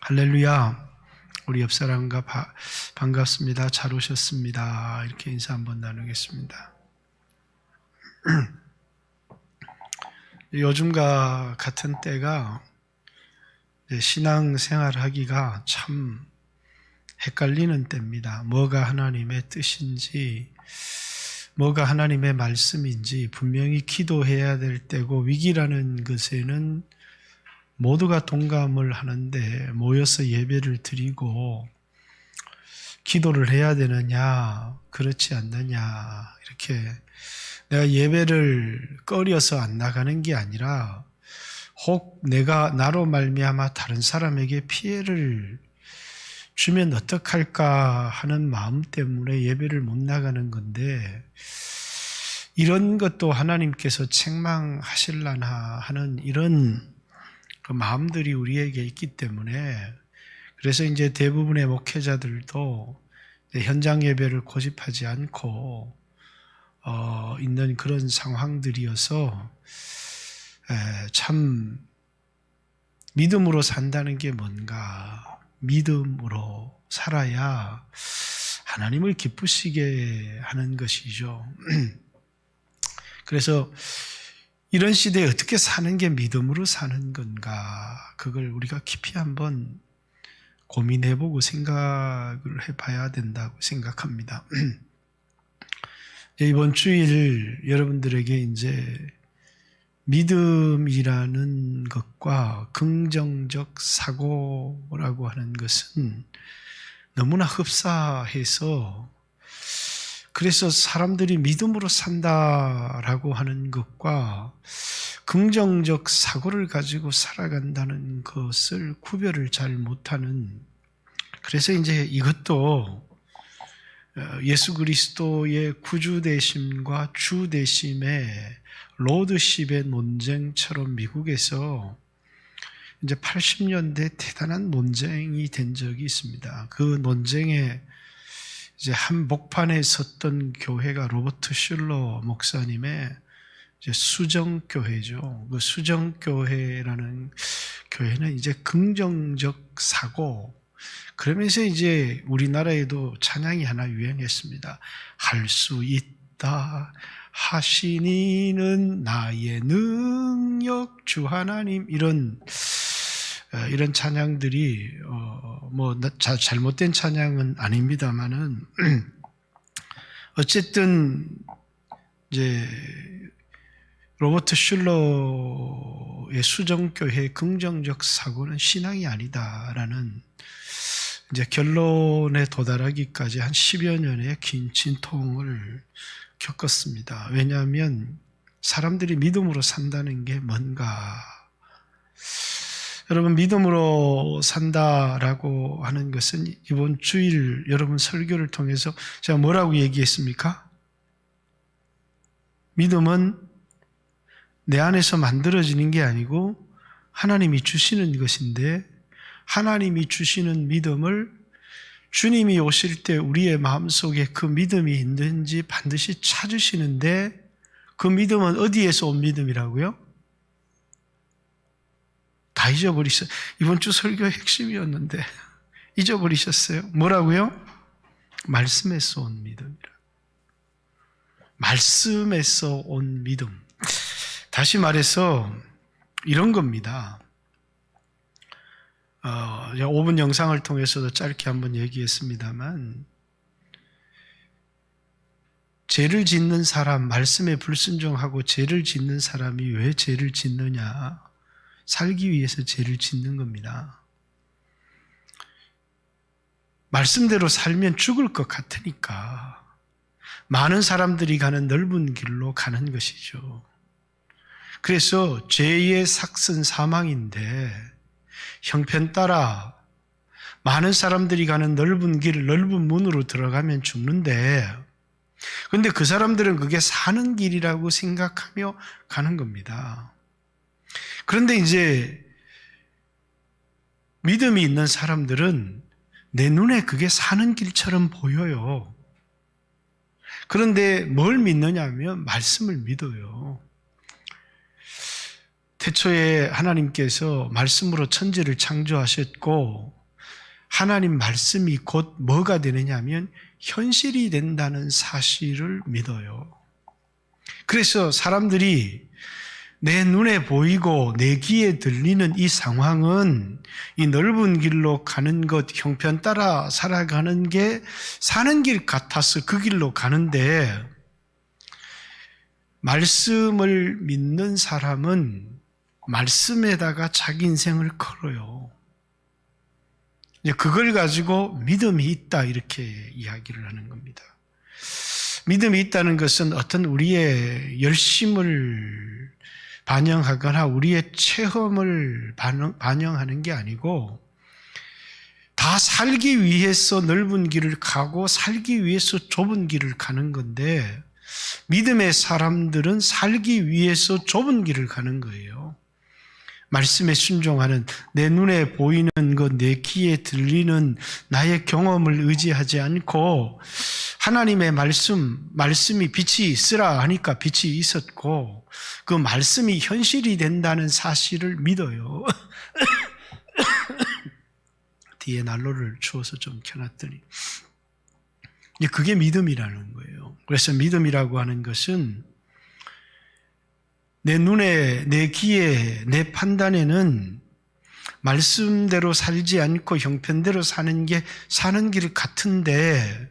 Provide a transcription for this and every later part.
할렐루야. 우리 옆 사람과 반갑습니다. 잘 오셨습니다. 이렇게 인사 한번 나누겠습니다. 요즘과 같은 때가 신앙생활 하기가 참 헷갈리는 때입니다. 뭐가 하나님의 뜻인지, 뭐가 하나님의 말씀인지 분명히 기도해야 될 때고, 위기라는 것에는 모두가 동감을 하는데 모여서 예배를 드리고 기도를 해야 되느냐, 그렇지 않느냐, 이렇게 내가 예배를 꺼려서 안 나가는 게 아니라 혹 내가 나로 말미암아 다른 사람에게 피해를 주면 어떡할까 하는 마음 때문에 예배를 못 나가는 건데, 이런 것도 하나님께서 책망하실라나 하는 이런 그 마음들이 우리에게 있기 때문에, 그래서 이제 대부분의 목회자들도 현장 예배를 고집하지 않고 있는 그런 상황들이어서, 참 믿음으로 산다는 게 뭔가, 믿음으로 살아야 하나님을 기쁘시게 하는 것이죠. 그래서 이런 시대에 어떻게 사는 게 믿음으로 사는 건가, 그걸 우리가 깊이 한번 고민해보고 생각을 해봐야 된다고 생각합니다. 이번 주일 여러분들에게 이제 믿음이라는 것과 긍정적 사고라고 하는 것은 너무나 흡사해서, 그래서 사람들이 믿음으로 산다라고 하는 것과 긍정적 사고를 가지고 살아간다는 것을 구별을 잘 못하는, 그래서 이제 이것도 예수 그리스도의 구주 되심과 주 되심의 로드십의 논쟁처럼 미국에서 이제 80년대 대단한 논쟁이 된 적이 있습니다. 그 논쟁에 이제 한 목판에 섰던 교회가 로버트 슐러 목사님의 이제 수정교회죠. 그 수정교회라는 교회는 이제 긍정적 사고, 그러면서 이제 우리나라에도 찬양이 하나 유행했습니다. 할 수 있다 하시니는 나의 능력 주 하나님, 이런 찬양들이 뭐 잘못된 찬양은 아닙니다만은 어쨌든 이제 로버트 슐러의 수정교회의 긍정적 사고는 신앙이 아니다라는 이제 결론에 도달하기까지 한 10여 년의 긴 진통을 겪었습니다. 왜냐하면 사람들이 믿음으로 산다는 게 뭔가, 여러분, 믿음으로 산다라고 하는 것은 이번 주일 여러분 설교를 통해서 제가 뭐라고 얘기했습니까? 믿음은 내 안에서 만들어지는 게 아니고 하나님이 주시는 것인데, 하나님이 주시는 믿음을 주님이 오실 때 우리의 마음속에 그 믿음이 있는지 반드시 찾으시는데, 그 믿음은 어디에서 온 믿음이라고요? 다 잊어버리셨어요. 이번 주 설교의 핵심이었는데 잊어버리셨어요. 뭐라고요? 말씀에서 온 믿음이라. 말씀에서 온 믿음. 다시 말해서 이런 겁니다. 5분 영상을 통해서도 짧게 한번 얘기했습니다만, 죄를 짓는 사람, 말씀에 불순종하고 죄를 짓는 사람이 왜 죄를 짓느냐? 살기 위해서 죄를 짓는 겁니다. 말씀대로 살면 죽을 것 같으니까 많은 사람들이 가는 넓은 길로 가는 것이죠. 그래서 죄의 삭은 사망인데, 형편 따라 많은 사람들이 가는 넓은 길, 넓은 문으로 들어가면 죽는데, 근데 그 사람들은 그게 사는 길이라고 생각하며 가는 겁니다. 그런데 이제 믿음이 있는 사람들은 내 눈에 그게 사는 길처럼 보여요. 그런데 뭘 믿느냐 하면 말씀을 믿어요. 태초에 하나님께서 말씀으로 천지를 창조하셨고 하나님 말씀이 곧 뭐가 되느냐 하면 현실이 된다는 사실을 믿어요. 그래서 사람들이 내 눈에 보이고 내 귀에 들리는 이 상황은 이 넓은 길로 가는 것, 형편 따라 살아가는 게 사는 길 같아서 그 길로 가는데, 말씀을 믿는 사람은 말씀에다가 자기 인생을 걸어요. 그걸 가지고 믿음이 있다 이렇게 이야기를 하는 겁니다. 믿음이 있다는 것은 어떤 우리의 열심을 반영하거나 우리의 체험을 반영하는 게 아니고 다 살기 위해서 넓은 길을 가고 살기 위해서 좁은 길을 가는 건데, 믿음의 사람들은 살기 위해서 좁은 길을 가는 거예요. 말씀에 순종하는, 내 눈에 보이는 것, 내 귀에 들리는 나의 경험을 의지하지 않고 하나님의 말씀이 빛이 있으라 하니까 빛이 있었고 그 말씀이 현실이 된다는 사실을 믿어요. 뒤에 난로를 주워서 좀 켜놨더니 그게 믿음이라는 거예요. 그래서 믿음이라고 하는 것은 내 눈에, 내 귀에, 내 판단에는 말씀대로 살지 않고 형편대로 사는 게 사는 길 같은데,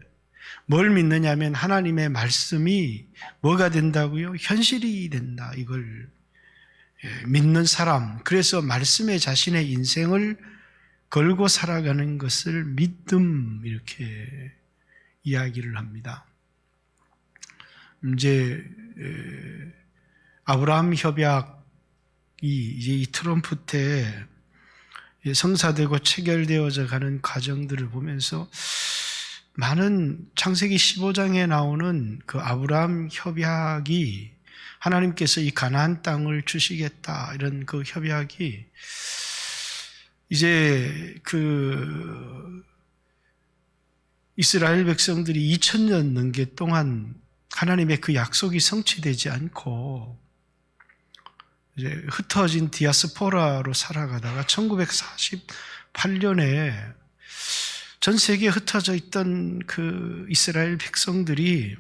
뭘 믿느냐면 하나님의 말씀이 뭐가 된다고요? 현실이 된다. 이걸 믿는 사람, 그래서 말씀에 자신의 인생을 걸고 살아가는 것을 믿음, 이렇게 이야기를 합니다. 이제 아브라함 협약이 이제 이 트럼프 때 성사되고 체결되어져 가는 과정들을 보면서 많은 창세기 15장에 나오는 그 아브라함 협약이, 하나님께서 이 가나안 땅을 주시겠다 이런 그 협약이 이제 그 이스라엘 백성들이 2000년 넘게 동안 하나님의 그 약속이 성취되지 않고 이제 흩어진 디아스포라로 살아가다가 1948년에 전 세계에 흩어져 있던 그 이스라엘 백성들이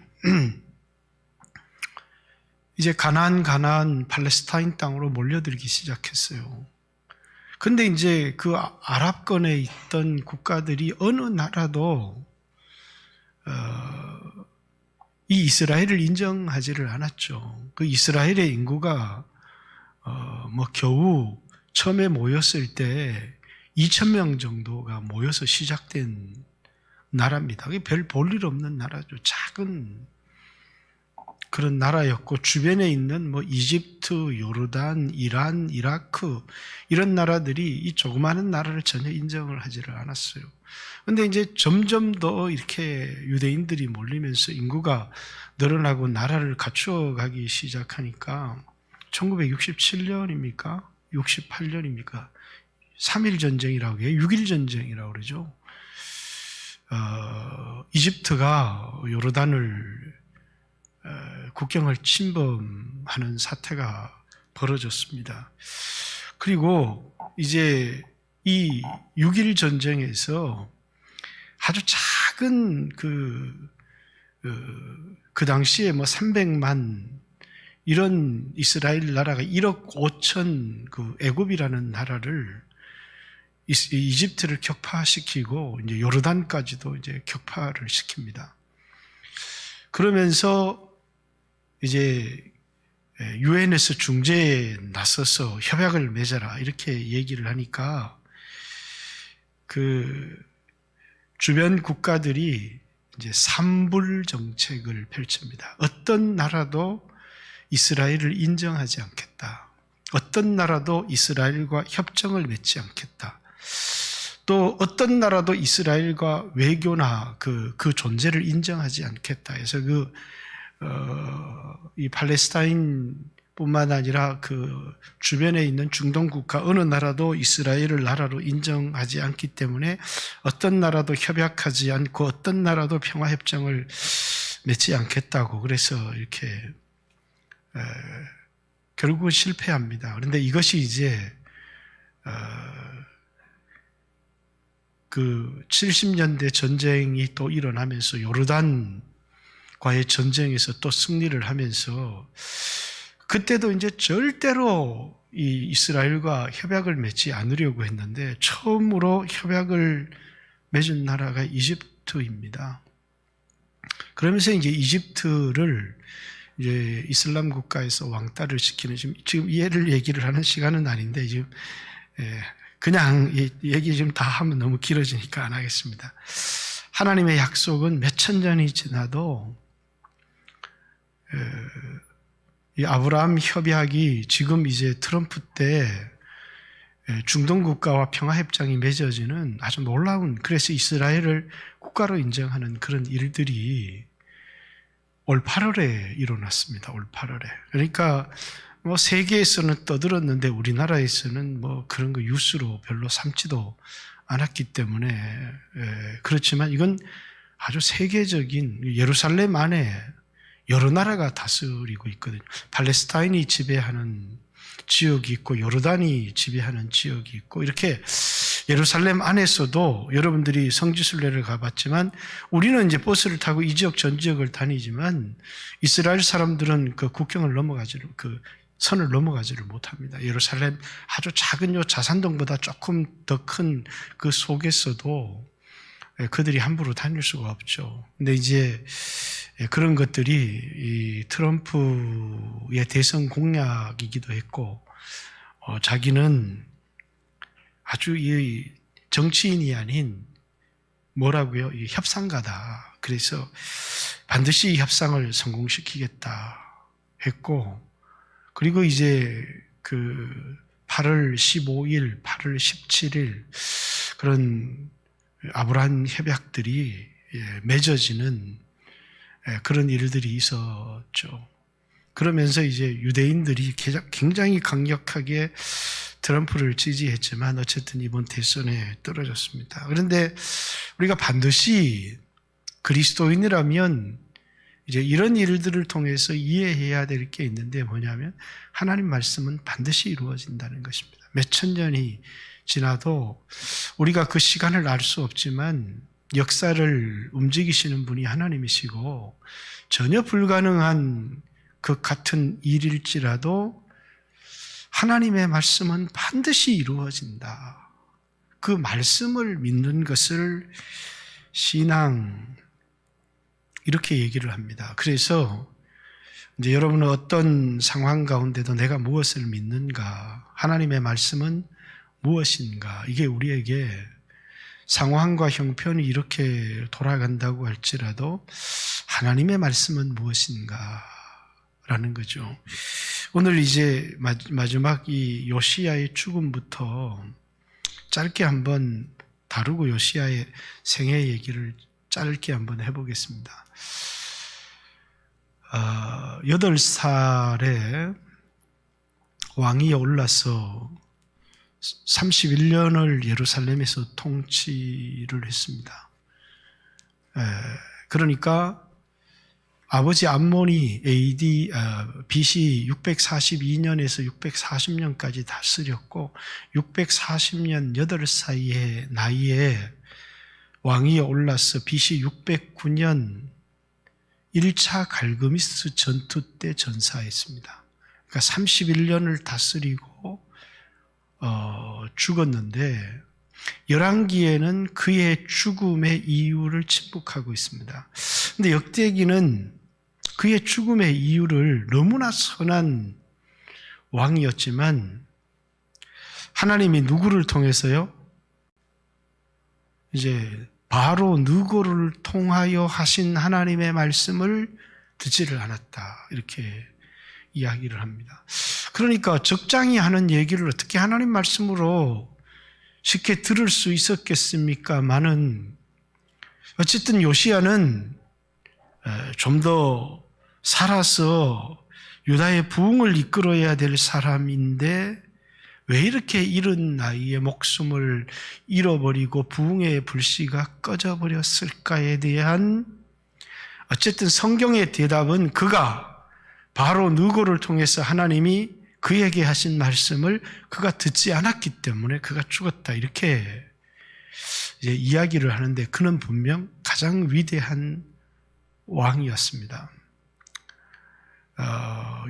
이제 가나안 팔레스타인 땅으로 몰려들기 시작했어요. 근데 이제 그 아랍권에 있던 국가들이 어느 나라도 이 이스라엘을 인정하지를 않았죠. 그 이스라엘의 인구가 겨우 처음에 모였을 때 2,000명 정도가 모여서 시작된 나라입니다. 그게 별 볼 일 없는 나라죠. 작은 그런 나라였고, 주변에 있는 이집트, 요르단, 이란, 이라크 이런 나라들이 이 조그마한 나라를 전혀 인정을 하지를 않았어요. 근데 이제 점점 더 이렇게 유대인들이 몰리면서 인구가 늘어나고 나라를 갖추어가기 시작하니까 1967년입니까? 68년입니까? 3.1 전쟁이라고 해요. 6.1 전쟁이라고 그러죠. 이집트가 요르단을 국경을 침범하는 사태가 벌어졌습니다. 그리고 이제 이 6.1 전쟁에서 아주 작은 그 당시에 300만 이런 이스라엘 나라가 1억 5천 그 애굽이라는 나라를 이집트를 격파시키고 이제 요르단까지도 이제 격파를 시킵니다. 그러면서 이제 유엔에서 중재에 나서서 협약을 맺어라 이렇게 얘기를 하니까 그 주변 국가들이 이제 삼불 정책을 펼칩니다. 어떤 나라도 이스라엘을 인정하지 않겠다. 어떤 나라도 이스라엘과 협정을 맺지 않겠다. 또 어떤 나라도 이스라엘과 외교나 그 존재를 인정하지 않겠다 해서 이 팔레스타인뿐만 아니라 그 주변에 있는 중동 국가 어느 나라도 이스라엘을 나라로 인정하지 않기 때문에 어떤 나라도 협약하지 않고 어떤 나라도 평화협정을 맺지 않겠다고, 그래서 이렇게 결국은 실패합니다. 그런데 이것이 이제 그 70년대 전쟁이 또 일어나면서 요르단과의 전쟁에서 또 승리를 하면서 그때도 이제 절대로 이 이스라엘과 협약을 맺지 않으려고 했는데 처음으로 협약을 맺은 나라가 이집트입니다. 그러면서 이제 이집트를 이제 이슬람 국가에서 왕따를 시키는 지금 얘를 얘기를 하는 시간은 아닌데 지금 그냥 얘기 좀 다 하면 너무 길어지니까 안 하겠습니다. 하나님의 약속은 몇천 년이 지나도 이 아브라함 협약이 지금 이제 트럼프 때 중동 국가와 평화협정이 맺어지는 아주 놀라운, 그래서 이스라엘을 국가로 인정하는 그런 일들이 올 8월에 일어났습니다. 올 8월에. 그러니까 뭐 세계에서는 떠들었는데 우리나라에서는 뭐 그런 거 뉴스로 별로 삼지도 않았기 때문에 그렇지만 이건 아주 세계적인, 예루살렘 안에 여러 나라가 다스리고 있거든요. 팔레스타인이 지배하는 지역이 있고 요르단이 지배하는 지역이 있고, 이렇게 예루살렘 안에서도 여러분들이 성지순례를 가봤지만 우리는 이제 버스를 타고 이 지역 전 지역을 다니지만 이스라엘 사람들은 그 국경을 넘어가지를, 그 선을 넘어가지를 못합니다. 예루살렘 아주 작은 요 자산동보다 조금 더 큰 그 속에서도 그들이 함부로 다닐 수가 없죠. 근데 이제 그런 것들이 이 트럼프의 대선 공약이기도 했고, 자기는 아주 이 정치인이 아닌 뭐라고요? 이 협상가다. 그래서 반드시 이 협상을 성공시키겠다 했고, 그리고 이제 그 8월 15일, 8월 17일 그런 아브라함 협약들이 맺어지는 그런 일들이 있었죠. 그러면서 이제 유대인들이 굉장히 강력하게 트럼프를 지지했지만 어쨌든 이번 대선에 떨어졌습니다. 그런데 우리가 반드시 그리스도인이라면 이제 이런 일들을 통해서 이해해야 될 게 있는데 뭐냐면 하나님 말씀은 반드시 이루어진다는 것입니다. 몇천 년이 지나도 우리가 그 시간을 알 수 없지만 역사를 움직이시는 분이 하나님이시고 전혀 불가능한 그 같은 일일지라도 하나님의 말씀은 반드시 이루어진다. 그 말씀을 믿는 것을 신앙, 이렇게 얘기를 합니다. 그래서 이제 여러분은 어떤 상황 가운데도 내가 무엇을 믿는가, 하나님의 말씀은 무엇인가, 이게 우리에게 상황과 형편이 이렇게 돌아간다고 할지라도 하나님의 말씀은 무엇인가 라는 거죠. 오늘 이제 마지막 이 요시야의 죽음부터 짧게 한번 다루고 요시야의 생애 얘기를 짧게 한번 해보겠습니다. 8살에 왕이 올라서 31년을 예루살렘에서 통치를 했습니다. 그러니까 아버지 암몬이 BC 642년에서 640년까지 다스렸고 640년 8살의 나이에 왕이 올라서 BC 609년 1차 갈그미스 전투 때 전사했습니다. 그러니까 31년을 다스리고 죽었는데 열왕기에는 그의 죽음의 이유를 침묵하고 있습니다. 그런데 역대기는 그의 죽음의 이유를 너무나 선한 왕이었지만 하나님이 누구를 통해서요? 이제 바로 느고를 통하여 하신 하나님의 말씀을 듣지를 않았다. 이렇게 이야기를 합니다. 그러니까 적장이 하는 얘기를 어떻게 하나님 말씀으로 쉽게 들을 수 있었겠습니까마는 어쨌든 요시야는 좀 더 살아서 유다의 부흥을 이끌어야 될 사람인데 왜 이렇게 이른 나이에 목숨을 잃어버리고 부흥의 불씨가 꺼져버렸을까에 대한 어쨌든 성경의 대답은 그가 바로 느고를 통해서 하나님이 그에게 하신 말씀을 그가 듣지 않았기 때문에 그가 죽었다. 이렇게 이제 이야기를 하는데 그는 분명 가장 위대한 왕이었습니다.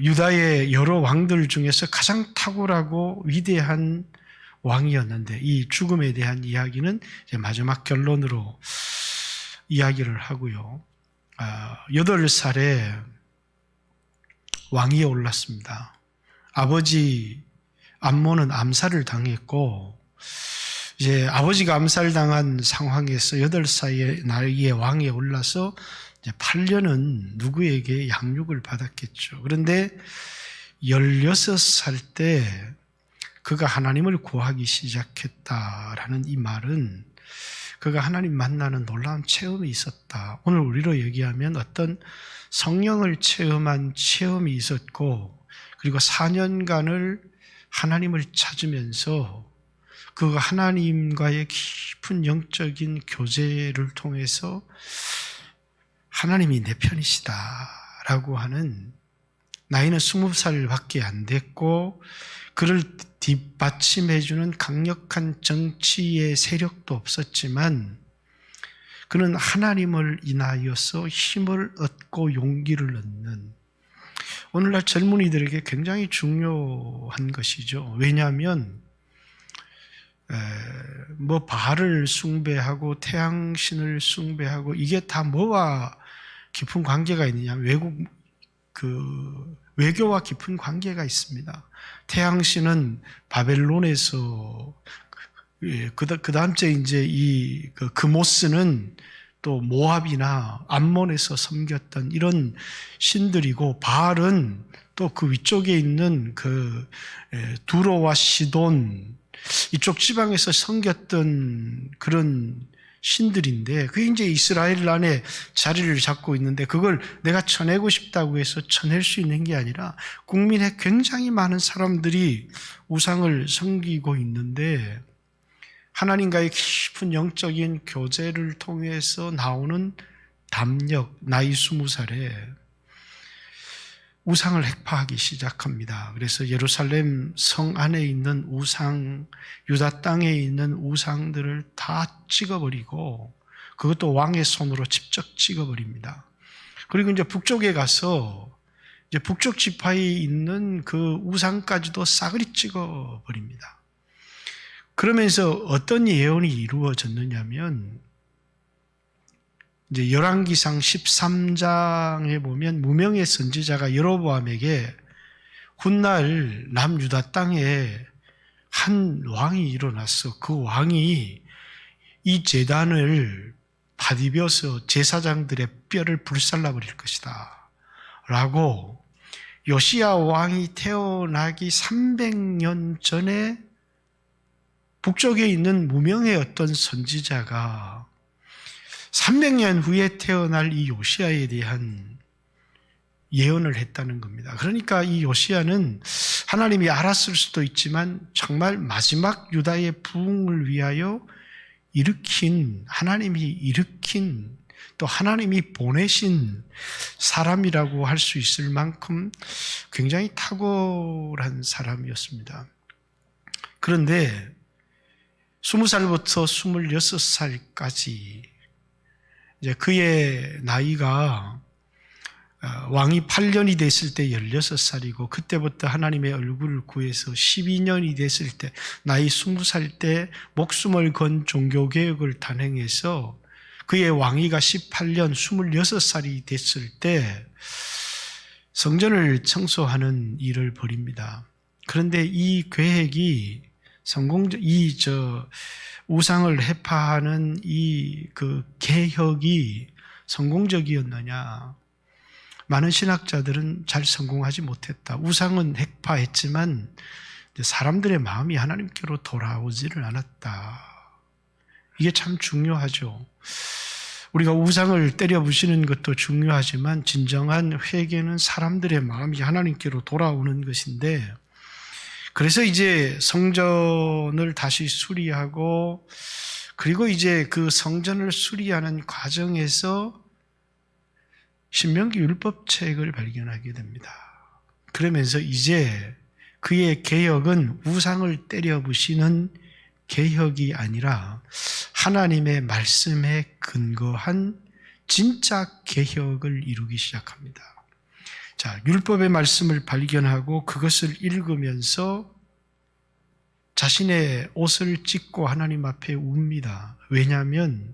유다의 여러 왕들 중에서 가장 탁월하고 위대한 왕이었는데 이 죽음에 대한 이야기는 이제 마지막 결론으로 이야기를 하고요. 8살에 왕위에 올랐습니다. 아버지 암몬은 암살을 당했고 이제 아버지가 암살당한 상황에서 8살의 나이에 왕위에 올라서 이제 8년은 누구에게 양육을 받았겠죠. 그런데 16살 때 그가 하나님을 구하기 시작했다라는 이 말은 그가 하나님 만나는 놀라운 체험이 있었다. 오늘 우리로 얘기하면 어떤 성령을 체험한 체험이 있었고 그리고 4년간을 하나님을 찾으면서 그가 하나님과의 깊은 영적인 교제를 통해서 하나님이 내 편이시다라고 하는 나이는 20살밖에 안 됐고 그를 뒷받침해주는 강력한 정치의 세력도 없었지만 그는 하나님을 인하여서 힘을 얻고 용기를 얻는 오늘날 젊은이들에게 굉장히 중요한 것이죠. 왜냐하면 바알을 숭배하고 태양신을 숭배하고 이게 다 뭐와 깊은 관계가 있느냐? 외교와 깊은 관계가 있습니다. 태양신은 바벨론에서 그 다음 주에 이제 이 그모스는 또 모압이나 암몬에서 섬겼던 이런 신들이고 바알은 또 그 위쪽에 있는 그 두로와 시돈 이쪽 지방에서 섬겼던 그런 신들인데 그게 이제 이스라엘 안에 자리를 잡고 있는데 그걸 내가 쳐내고 싶다고 해서 쳐낼 수 있는 게 아니라 국민의 굉장히 많은 사람들이 우상을 섬기고 있는데 하나님과의 깊은 영적인 교제를 통해서 나오는 담력, 나이 20살에 우상을 획파하기 시작합니다. 그래서 예루살렘 성 안에 있는 우상, 유다 땅에 있는 우상들을 다 찍어버리고 그것도 왕의 손으로 직접 찍어버립니다. 그리고 이제 북쪽에 가서 이제 북쪽 지파에 있는 그 우상까지도 싸그리 찍어버립니다. 그러면서 어떤 예언이 이루어졌느냐면 이제 열왕기상 13장에 보면 무명의 선지자가 여로보암에게 훗날 남유다 땅에 한 왕이 일어났어. 그 왕이 이 제단을 파디벼서 제사장들의 뼈를 불살라버릴 것이다 라고 요시야 왕이 태어나기 300년 전에 북쪽에 있는 무명의 어떤 선지자가 300년 후에 태어날 이 요시야에 대한 예언을 했다는 겁니다. 그러니까 이 요시야는 하나님이 알았을 수도 있지만 정말 마지막 유다의 부흥을 위하여 하나님이 일으킨 또 하나님이 보내신 사람이라고 할 수 있을 만큼 굉장히 탁월한 사람이었습니다. 그런데 20살부터 26살까지 이제 그의 나이가 왕이 8년이 됐을 때 16살이고 그때부터 하나님의 얼굴을 구해서 12년이 됐을 때 나이 20살 때 목숨을 건 종교개혁을 단행해서 그의 왕위가 18년 26살이 됐을 때 성전을 청소하는 일을 벌입니다. 그런데 이 계획이 우상을 해파하는 그 개혁이 성공적이었느냐? 많은 신학자들은 잘 성공하지 못했다. 우상은 해파했지만 사람들의 마음이 하나님께로 돌아오지를 않았다. 이게 참 중요하죠. 우리가 우상을 때려 부시는 것도 중요하지만 진정한 회개는 사람들의 마음이 하나님께로 돌아오는 것인데 그래서 이제 성전을 다시 수리하고 그리고 이제 그 성전을 수리하는 과정에서 신명기 율법책을 발견하게 됩니다. 그러면서 이제 그의 개혁은 우상을 때려 부시는 개혁이 아니라 하나님의 말씀에 근거한 진짜 개혁을 이루기 시작합니다. 자, 율법의 말씀을 발견하고 그것을 읽으면서 자신의 옷을 찢고 하나님 앞에 웁니다. 왜냐하면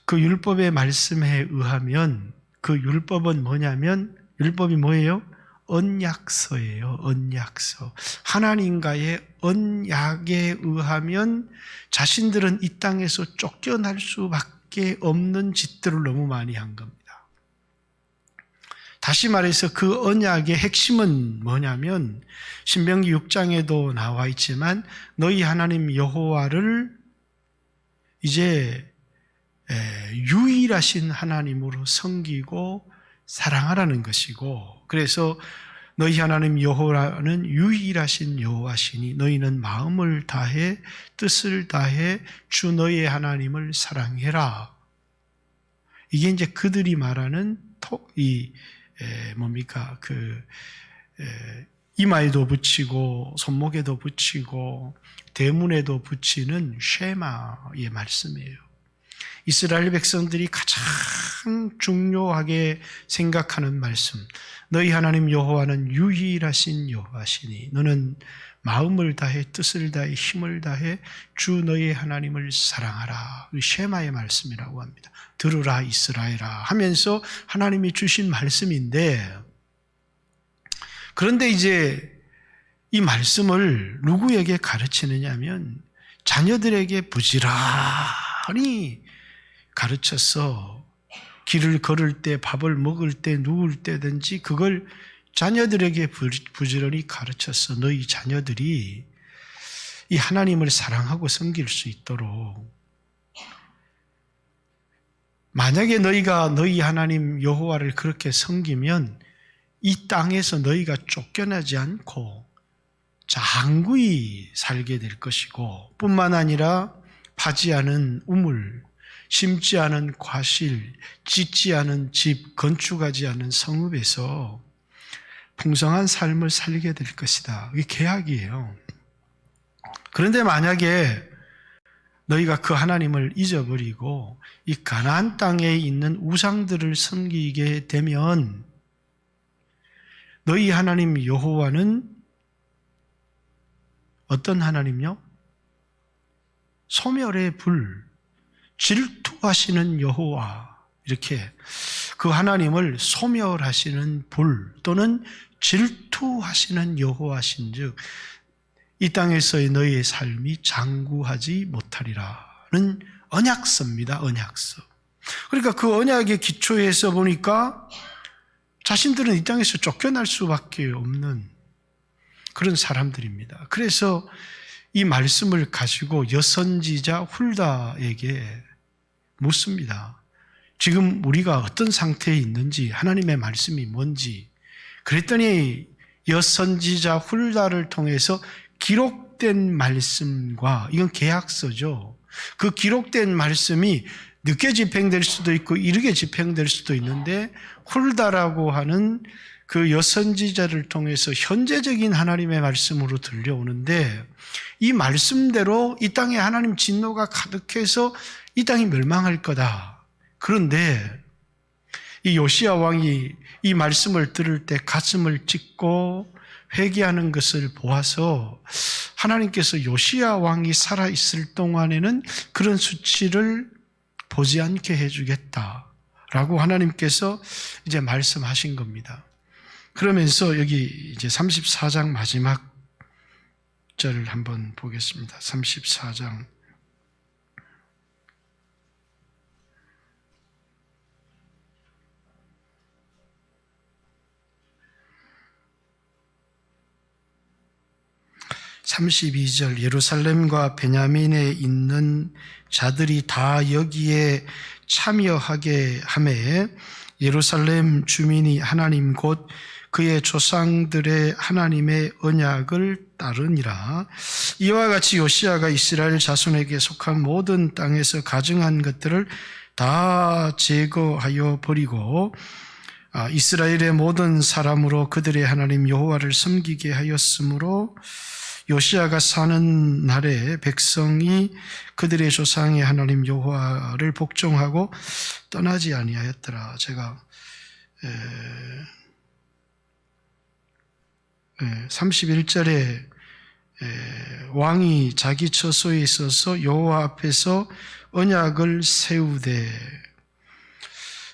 그 율법의 말씀에 의하면 그 율법은 뭐냐면 율법이 뭐예요? 언약서예요. 언약서. 하나님과의 언약에 의하면 자신들은 이 땅에서 쫓겨날 수밖에 없는 짓들을 너무 많이 한 겁니다. 다시 말해서 그 언약의 핵심은 뭐냐면 신명기 6장에도 나와 있지만 너희 하나님 여호와를 이제 유일하신 하나님으로 섬기고 사랑하라는 것이고, 그래서 너희 하나님 여호와는 유일하신 여호와시니 너희는 마음을 다해 뜻을 다해 주 너희의 하나님을 사랑해라. 이게 이제 그들이 말하는 이마에도 붙이고 손목에도 붙이고 대문에도 붙이는 쉐마의 말씀이에요. 이스라엘 백성들이 가장 중요하게 생각하는 말씀. 너희 하나님 여호와는 유일하신 여호와시니 너는 마음을 다해 뜻을 다해 힘을 다해 주 너희 하나님을 사랑하라. 쉐마의 말씀이라고 합니다. 들으라 이스라엘아 하면서 하나님이 주신 말씀인데, 그런데 이제 이 말씀을 누구에게 가르치느냐 하면 자녀들에게 부지런히 가르쳐서 길을 걸을 때, 밥을 먹을 때, 누울 때든지 그걸 자녀들에게 부지런히 가르쳐서 너희 자녀들이 이 하나님을 사랑하고 섬길 수 있도록, 만약에 너희가 너희 하나님 여호와를 그렇게 섬기면 이 땅에서 너희가 쫓겨나지 않고 장구히 살게 될 것이고, 뿐만 아니라 파지 않은 우물, 심지 않은 과실, 짓지 않은 집, 건축하지 않은 성읍에서 풍성한 삶을 살게 될 것이다. 이게 계약이에요. 그런데 만약에 너희가 그 하나님을 잊어버리고 이 가나안 땅에 있는 우상들을 섬기게 되면 너희 하나님 여호와는 어떤 하나님요? 소멸의 불, 질투하시는 여호와, 이렇게 그 하나님을 소멸하시는 불 또는 질투하시는 여호와신즉 이 땅에서의 너희의 삶이 장구하지 못하리라는 언약서입니다. 언약서. 그러니까 그 언약의 기초에서 보니까 자신들은 이 땅에서 쫓겨날 수밖에 없는 그런 사람들입니다. 그래서 이 말씀을 가지고 여선지자 훌다에게 묻습니다. 지금 우리가 어떤 상태에 있는지, 하나님의 말씀이 뭔지. 그랬더니 여선지자 훌다를 통해서 기록된 말씀과, 이건 계약서죠. 그 기록된 말씀이 늦게 집행될 수도 있고 이르게 집행될 수도 있는데, 훌다라고 하는 그 여선지자를 통해서 현재적인 하나님의 말씀으로 들려오는데, 이 말씀대로 이 땅에 하나님 진노가 가득해서 이 땅이 멸망할 거다. 그런데 이 요시야 왕이 이 말씀을 들을 때 가슴을 찢고 회개하는 것을 보아서 하나님께서 요시야 왕이 살아있을 동안에는 그런 수치를 보지 않게 해주겠다라고 하나님께서 이제 말씀하신 겁니다. 그러면서 여기 이제 34장 마지막 절을 한번 보겠습니다. 34장. (32절) 예루살렘과 베냐민에 있는 자들이 다 여기에 참여하게 하매 예루살렘 주민이 하나님 곧 그의 조상들의 하나님의 언약을 따르니라. 이와 같이 요시야가 이스라엘 자손에게 속한 모든 땅에서 가증한 것들을 다 제거하여 버리고 이스라엘의 모든 사람으로 그들의 하나님 여호와를 섬기게 하였으므로 요시야가 사는 날에 백성이 그들의 조상의 하나님 여호와를 복종하고 떠나지 아니하였더라. 제가 31절에 왕이 자기 처소에 있어서 여호와 앞에서 언약을 세우되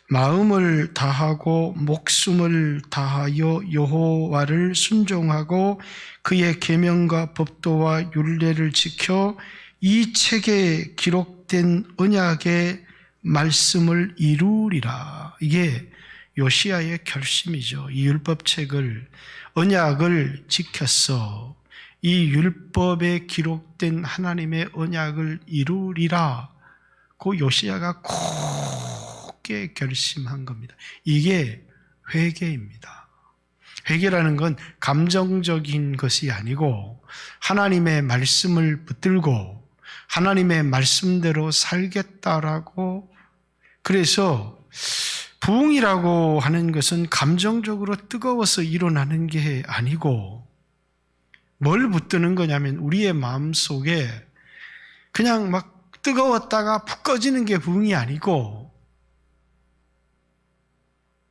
마음을 다하고 목숨을 다하여 여호와를 순종하고 그의 계명과 법도와 율례를 지켜 이 책에 기록된 언약의 말씀을 이루리라. 이게 요시야의 결심이죠. 이 율법책을, 언약을 지켰어. 이 율법에 기록된 하나님의 언약을 이루리라. 그 요시야가 굳게 결심한 겁니다. 이게 회개입니다. 회개라는 건 감정적인 것이 아니고 하나님의 말씀을 붙들고 하나님의 말씀대로 살겠다라고. 그래서 부흥이라고 하는 것은 감정적으로 뜨거워서 일어나는 게 아니고 뭘 붙드는 거냐면 우리의 마음속에 그냥 막 뜨거웠다가 푹 꺼지는 게 부흥이 아니고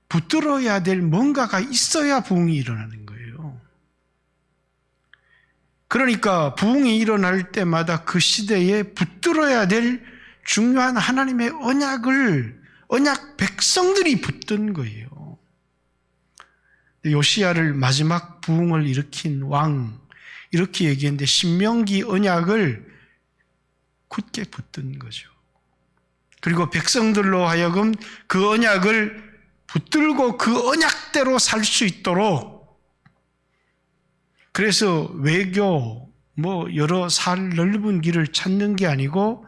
붙들어야 될 뭔가가 있어야 부흥이 일어나는 거예요. 그러니까 부흥이 일어날 때마다 그 시대에 붙들어야 될 중요한 하나님의 언약 백성들이 붙든 거예요. 요시야를 마지막 부흥을 일으킨 왕 이렇게 얘기했는데 신명기 언약을 굳게 붙든 거죠. 그리고 백성들로 하여금 그 언약을 붙들고 그 언약대로 살 수 있도록, 그래서 외교 여러 살 넓은 길을 찾는 게 아니고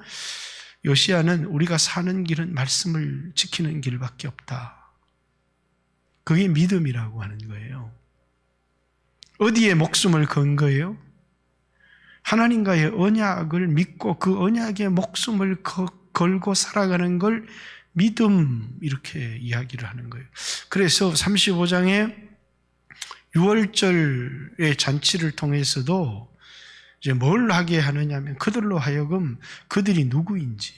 요시야는 우리가 사는 길은 말씀을 지키는 길밖에 없다. 그게 믿음이라고 하는 거예요. 어디에 목숨을 건 거예요? 하나님과의 언약을 믿고 그 언약에 목숨을 걸고 살아가는 걸 믿음, 이렇게 이야기를 하는 거예요. 그래서 35장에 유월절의 잔치를 통해서도 이제 뭘 하게 하느냐면 그들로 하여금 그들이 누구인지.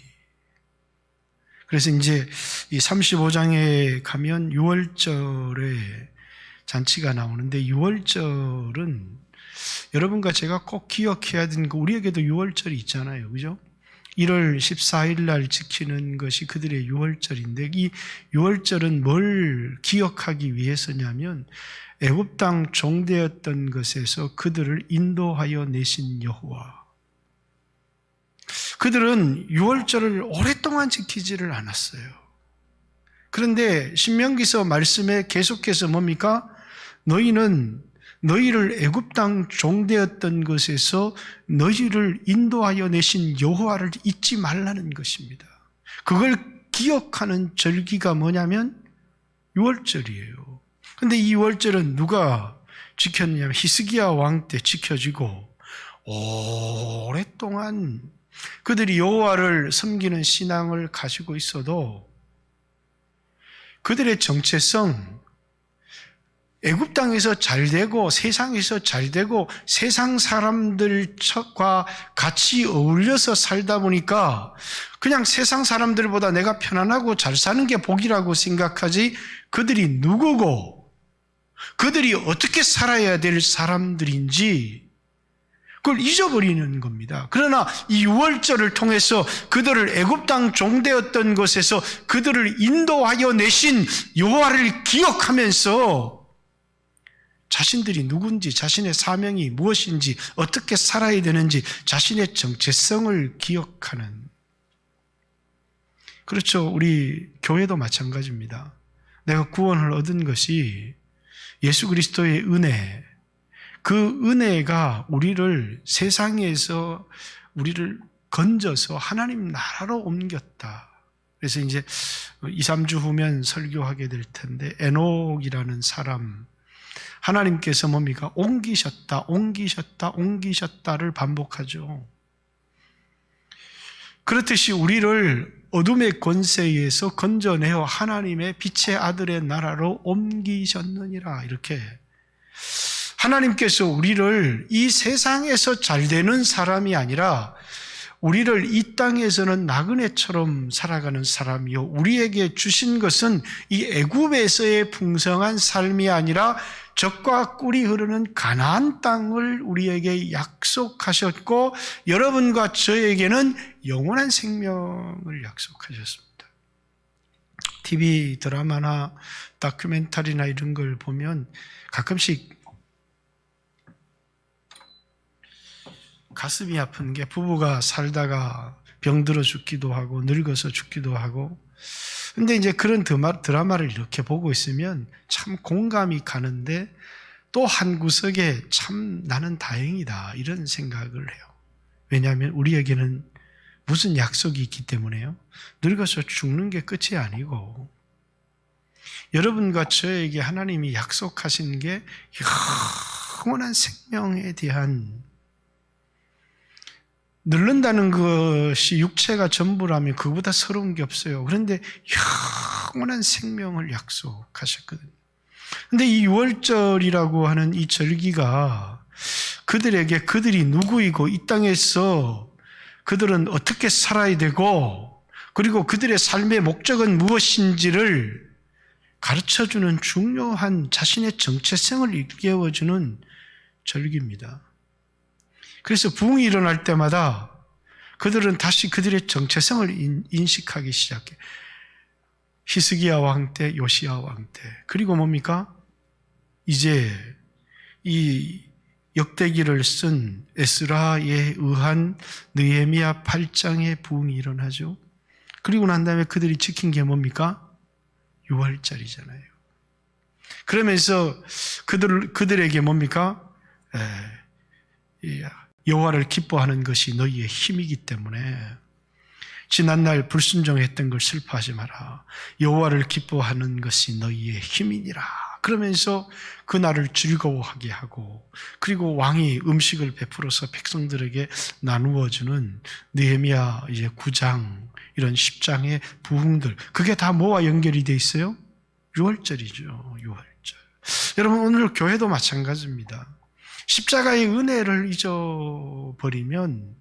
그래서 이제 이 35장에 가면 유월절의 잔치가 나오는데, 유월절은 여러분과 제가 꼭 기억해야 되는 거, 우리에게도 유월절이 있잖아요. 그죠? 1월 14일 날 지키는 것이 그들의 유월절인데, 이 유월절은 뭘 기억하기 위해서냐면 애굽 땅 종되었던 것에서 그들을 인도하여 내신 여호와. 그들은 유월절을 오랫동안 지키지를 않았어요. 그런데 신명기서 말씀에 계속해서 뭡니까? 너희는 너희를 애굽 땅 종되었던 것에서 너희를 인도하여 내신 여호와를 잊지 말라는 것입니다. 그걸 기억하는 절기가 뭐냐면 유월절이에요. 그런데 이 유월절은 누가 지켰냐면 히스기야 왕 때 지켜지고, 오랫동안 그들이 여호와를 섬기는 신앙을 가지고 있어도 그들의 정체성, 애굽 땅에서 잘되고 세상에서 잘되고 세상 사람들과 같이 어울려서 살다 보니까 그냥 세상 사람들보다 내가 편안하고 잘 사는 게 복이라고 생각하지, 그들이 누구고 그들이 어떻게 살아야 될 사람들인지 그걸 잊어버리는 겁니다. 그러나 이 유월절을 통해서 그들을 애굽 땅 종되었던 곳에서 그들을 인도하여 내신 여호와를 기억하면서 자신들이 누군지, 자신의 사명이 무엇인지, 어떻게 살아야 되는지, 자신의 정체성을 기억하는. 그렇죠. 우리 교회도 마찬가지입니다. 내가 구원을 얻은 것이 예수 그리스도의 은혜, 그 은혜가 우리를 세상에서 우리를 건져서 하나님 나라로 옮겼다. 그래서 이제 2, 3주 후면 설교하게 될 텐데, 에녹이라는 사람, 하나님께서 뭡니까? 옮기셨다, 옮기셨다, 옮기셨다를 반복하죠. 그렇듯이 우리를 어둠의 권세에서 건져내어 하나님의 빛의 아들의 나라로 옮기셨느니라. 이렇게 하나님께서 우리를 이 세상에서 잘 되는 사람이 아니라 우리를 이 땅에서는 나그네처럼 살아가는 사람이요, 우리에게 주신 것은 이 애굽에서의 풍성한 삶이 아니라 젖과 꿀이 흐르는 가나안 땅을 우리에게 약속하셨고, 여러분과 저에게는 영원한 생명을 약속하셨습니다. TV 드라마나 다큐멘터리나 이런 걸 보면 가끔씩 가슴이 아픈 게, 부부가 살다가 병들어 죽기도 하고 늙어서 죽기도 하고, 근데 이제 그런 드라마를 이렇게 보고 있으면 참 공감이 가는데, 또 한 구석에 참 나는 다행이다 이런 생각을 해요. 왜냐하면 우리에게는 무슨 약속이 있기 때문에요. 늙어서 죽는 게 끝이 아니고, 여러분과 저에게 하나님이 약속하신 게 영원한 생명에 대한, 늙는다는 것이 육체가 전부라면 그거보다 서러운 게 없어요. 그런데 영원한 생명을 약속하셨거든요. 그런데 이 유월절이라고 하는 이 절기가 그들에게 그들이 누구이고 이 땅에서 그들은 어떻게 살아야 되고, 그리고 그들의 삶의 목적은 무엇인지를 가르쳐주는 중요한 자신의 정체성을 일깨워주는 절기입니다. 그래서 부흥이 일어날 때마다 그들은 다시 그들의 정체성을 인식하기 시작해. 히스기야 왕 때, 요시야 왕 때, 그리고 뭡니까? 이제 이 역대기를 쓴 에스라에 의한 느헤미야 8장의 부흥이 일어나죠. 그리고 난 다음에 그들이 지킨 게 뭡니까? 유월절이잖아요. 그러면서 그들에게 뭡니까? 여호와를 기뻐하는 것이 너희의 힘이기 때문에 지난날 불순종했던 걸 슬퍼하지 마라. 여호와를 기뻐하는 것이 너희의 힘이니라. 그러면서 그날을 즐거워하게 하고, 그리고 왕이 음식을 베풀어서 백성들에게 나누어주는 느헤미야 이제 9장, 이런 10장의 부흥들, 그게 다 뭐와 연결이 돼 있어요? 유월절이죠. 유월절. 여러분, 오늘 교회도 마찬가지입니다. 십자가의 은혜를 잊어버리면,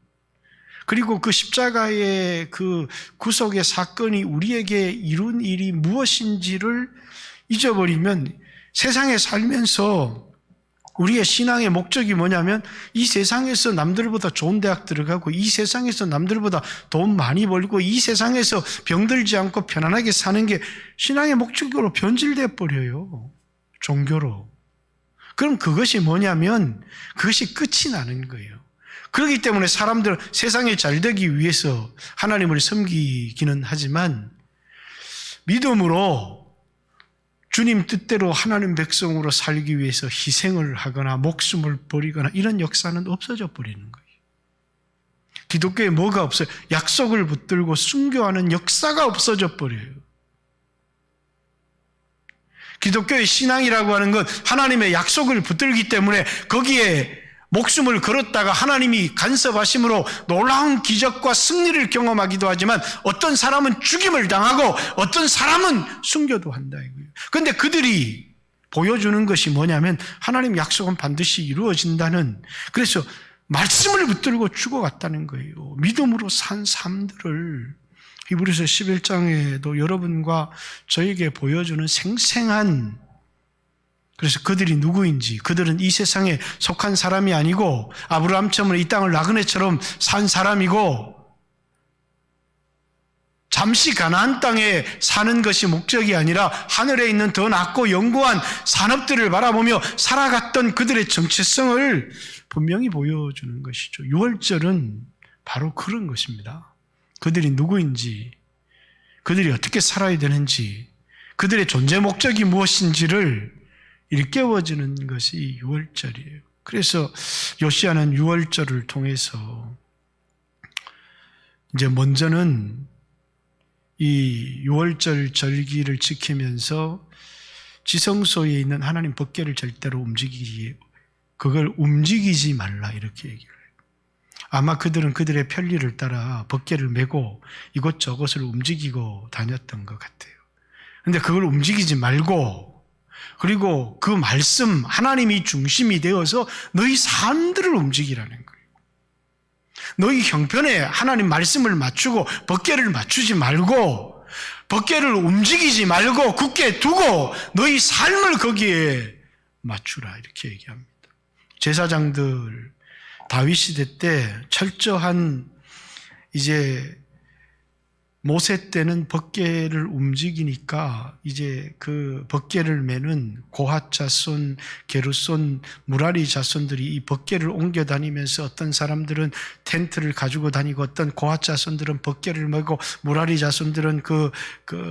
그리고 그 십자가의 그 구속의 사건이 우리에게 이룬 일이 무엇인지를 잊어버리면, 세상에 살면서 우리의 신앙의 목적이 뭐냐면, 이 세상에서 남들보다 좋은 대학 들어가고, 이 세상에서 남들보다 돈 많이 벌고, 이 세상에서 병들지 않고 편안하게 사는 게 신앙의 목적으로 변질돼 버려요. 종교로. 그럼 그것이 뭐냐면 그것이 끝이 나는 거예요. 그렇기 때문에 사람들은 세상에 잘 되기 위해서 하나님을 섬기기는 하지만, 믿음으로 주님 뜻대로 하나님 백성으로 살기 위해서 희생을 하거나 목숨을 버리거나 이런 역사는 없어져 버리는 거예요. 기독교에 뭐가 없어요? 약속을 붙들고 순교하는 역사가 없어져 버려요. 기독교의 신앙이라고 하는 건 하나님의 약속을 붙들기 때문에 거기에 목숨을 걸었다가 하나님이 간섭하심으로 놀라운 기적과 승리를 경험하기도 하지만, 어떤 사람은 죽임을 당하고 어떤 사람은 순교도 한다 이거예요. 그런데 그들이 보여주는 것이 뭐냐면 하나님 약속은 반드시 이루어진다는, 그래서 말씀을 붙들고 죽어갔다는 거예요. 믿음으로 산 삶들을 히브리서 11장에도 여러분과 저에게 보여주는 생생한, 그래서 그들이 누구인지, 그들은 이 세상에 속한 사람이 아니고 아브라함처럼 이 땅을 나그네처럼 산 사람이고, 잠시 가나안 땅에 사는 것이 목적이 아니라 하늘에 있는 더 낫고 영구한 산업들을 바라보며 살아갔던 그들의 정체성을 분명히 보여주는 것이죠. 유월절은 바로 그런 것입니다. 그들이 누구인지, 그들이 어떻게 살아야 되는지, 그들의 존재 목적이 무엇인지를 일깨워주는 것이 유월절이에요. 그래서 요시야는 유월절을 통해서 이제 먼저는 이 유월절 절기를 지키면서 지성소에 있는 하나님 법궤를 절대로 그걸 움직이지 말라 이렇게 얘기를 해요. 아마 그들은 그들의 편리를 따라 법궤를 메고 이곳저곳을 움직이고 다녔던 것 같아요. 근데 그걸 움직이지 말고, 그리고 그 말씀, 하나님이 중심이 되어서 너희 삶들을 움직이라는 거예요. 너희 형편에 하나님 말씀을 맞추고 법궤를 맞추지 말고, 법궤를 움직이지 말고 굳게 두고 너희 삶을 거기에 맞추라, 이렇게 얘기합니다. 제사장들, 다윗 시대 때 철저한, 이제 모세 때는 법궤를 움직이니까 이제 그 법궤를 메는 고핫 자손, 게르손, 무라리 자손들이 이 법궤를 옮겨 다니면서 어떤 사람들은 텐트를 가지고 다니고 어떤 고핫 자손들은 법궤를 메고 무라리 자손들은 그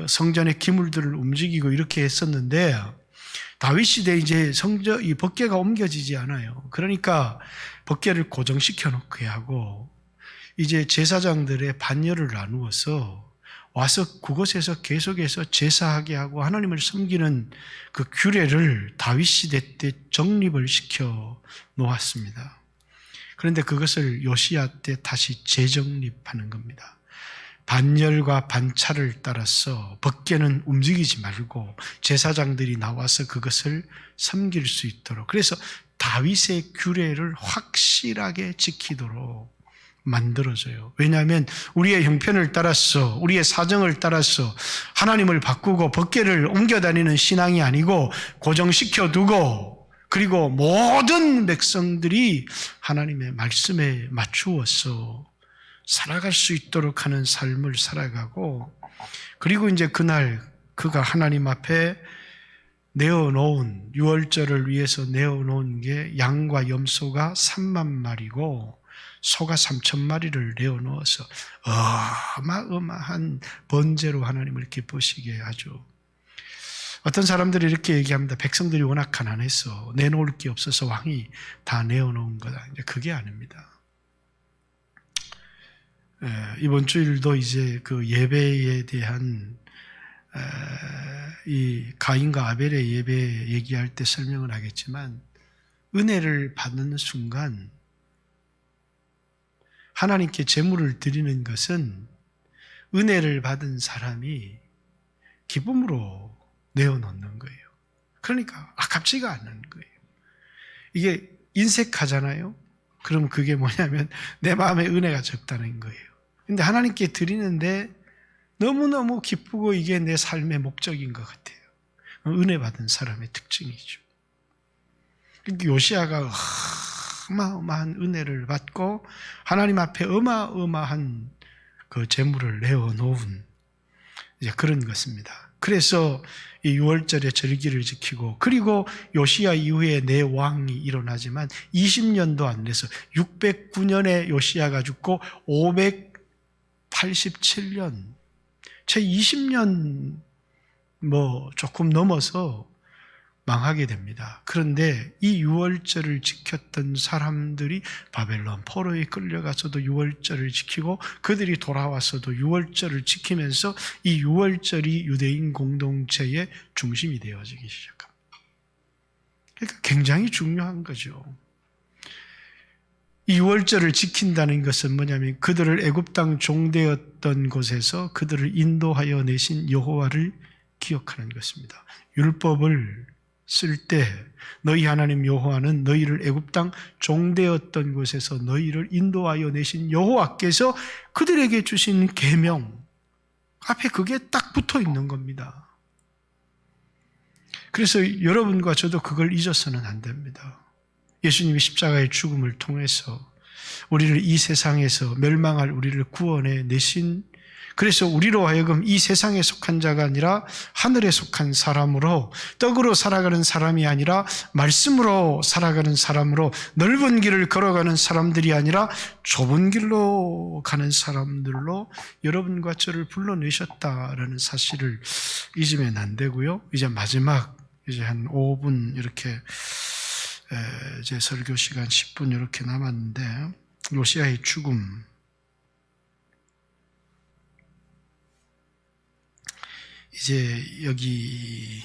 성전의 기물들을 움직이고 이렇게 했었는데, 다윗 시대 이제 이 법궤가 옮겨지지 않아요. 그러니까 법궤를 고정시켜 놓게 하고 이제 제사장들의 반열을 나누어서 와서 그곳에서 계속해서 제사하게 하고 하나님을 섬기는 그 규례를 다윗 시대 때 정립을 시켜 놓았습니다. 그런데 그것을 요시야 때 다시 재정립하는 겁니다. 반열과 반차를 따라서 법궤는 움직이지 말고 제사장들이 나와서 그것을 섬길 수 있도록, 그래서 다윗의 규례를 확실하게 지키도록 만들어져요. 왜냐하면 우리의 형편을 따라서, 우리의 사정을 따라서 하나님을 바꾸고 법궤를 옮겨 다니는 신앙이 아니고 고정시켜두고, 그리고 모든 백성들이 하나님의 말씀에 맞추어서 살아갈 수 있도록 하는 삶을 살아가고, 그리고 이제 그날 그가 하나님 앞에 내어놓은, 유월절을 위해서 내어놓은 게 양과 염소가 3만 마리고 소가 3천 마리를 내어놓아서 어마어마한 번제로 하나님을 기쁘시게 하죠. 어떤 사람들이 이렇게 얘기합니다. 백성들이 워낙 가난해서 내놓을 게 없어서 왕이 다 내어놓은 거다. 이제 그게 아닙니다. 이번 주일도 이제 그 예배에 대한 이 가인과 아벨의 예배 얘기할 때 설명을 하겠지만, 은혜를 받는 순간 하나님께 제물을 드리는 것은 은혜를 받은 사람이 기쁨으로 내어놓는 거예요. 그러니까 아깝지가 않은 거예요. 이게 인색하잖아요. 그럼 그게 뭐냐면 내 마음에 은혜가 적다는 거예요. 근데 하나님께 드리는데 너무너무 기쁘고 이게 내 삶의 목적인 것 같아요. 은혜 받은 사람의 특징이죠. 그러니까 요시야가 어마어마한 은혜를 받고 하나님 앞에 어마어마한 그 재물을 내어놓은 이제 그런 것입니다. 그래서 이 유월절의 절기를 지키고, 그리고 요시야 이후에 네 왕이 일어나지만 20년도 안 돼서 609년에 요시야가 죽고 587년, 채 20년 조금 넘어서 망하게 됩니다. 그런데 이 유월절을 지켰던 사람들이 바벨론 포로에 끌려가서도 유월절을 지키고, 그들이 돌아와서도 유월절을 지키면서 이 유월절이 유대인 공동체의 중심이 되어지기 시작합니다. 그러니까 굉장히 중요한 거죠. 이 유월절을 지킨다는 것은 뭐냐면 그들을 애굽 땅 종되었던 곳에서 그들을 인도하여 내신 여호와를 기억하는 것입니다. 율법을 쓸 때 너희 하나님 여호와는 너희를 애굽 땅 종되었던 곳에서 너희를 인도하여 내신 여호와께서 그들에게 주신 계명 앞에 그게 딱 붙어 있는 겁니다. 그래서 여러분과 저도 그걸 잊어서는 안 됩니다. 예수님이 십자가의 죽음을 통해서 우리를 이 세상에서 멸망할 우리를 구원해 내신, 그래서 우리로 하여금 이 세상에 속한 자가 아니라 하늘에 속한 사람으로, 떡으로 살아가는 사람이 아니라 말씀으로 살아가는 사람으로, 넓은 길을 걸어가는 사람들이 아니라 좁은 길로 가는 사람들로 여러분과 저를 불러내셨다라는 사실을 잊으면 안 되고요. 이제 마지막 이제 한 5분 이렇게 이제 설교 시간 10분 이렇게 남았는데, 요시야의 죽음, 이제 여기